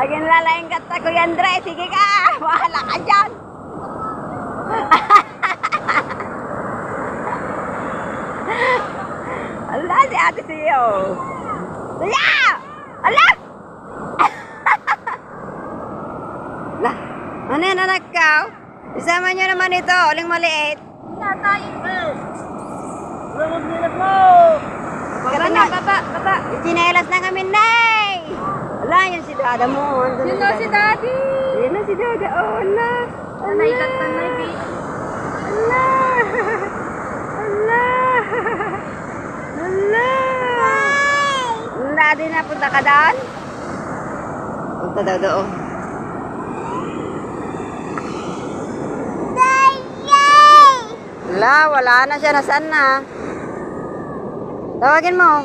Laging lalaing ka sa Kuya Andre. Sige ka, bahala ka dyan. Ala, si Ate Siyo. Siya! Ala! Ala, ano yan anak ka? Isama nyo naman ito, uling maliit. Natayin mo. Lumag-nilap mo. Bata na, bata. Isinelas na kami, Nay! Ala, yun si Dada mo. Yun na si Daddy. Yun na si Dada. Oh, ala. Naikat na na yung Ala. Ala. Ala. Daddy na, punta ka doon? Punta daw doon. Ala, wala na siya. Nasaan na? Tawagin mo.